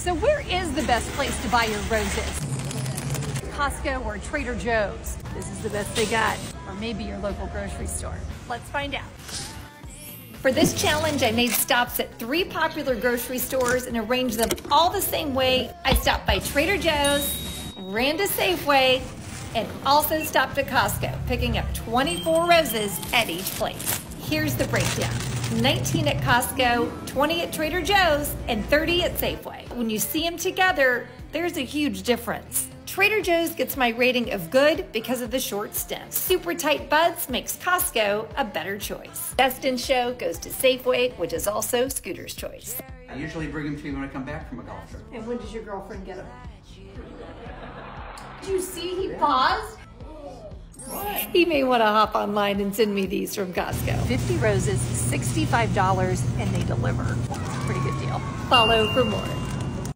So where is the best place to buy your roses? Costco or Trader Joe's? This is the best they got. Or maybe your local grocery store. Let's find out. For this challenge, I made stops at 3 popular grocery stores and arranged them all the same way. I stopped by Trader Joe's, ran to Safeway, and also stopped at Costco, picking up 24 roses at each place. Here's the breakdown. 19 at Costco, 20 at Trader Joe's, and 30 at Safeway. When you see them together, there's a huge difference. Trader Joe's gets my rating of good because of the short stems. Super tight buds makes Costco a better choice. Best in show goes to Safeway, which is also Scooter's choice. I usually bring them to you when I come back from a golf trip. And when does your girlfriend get them? Did you see he paused? He may want to hop online and send me these from Costco. 50 roses, $65, and they deliver. It's a pretty good deal. Follow for more.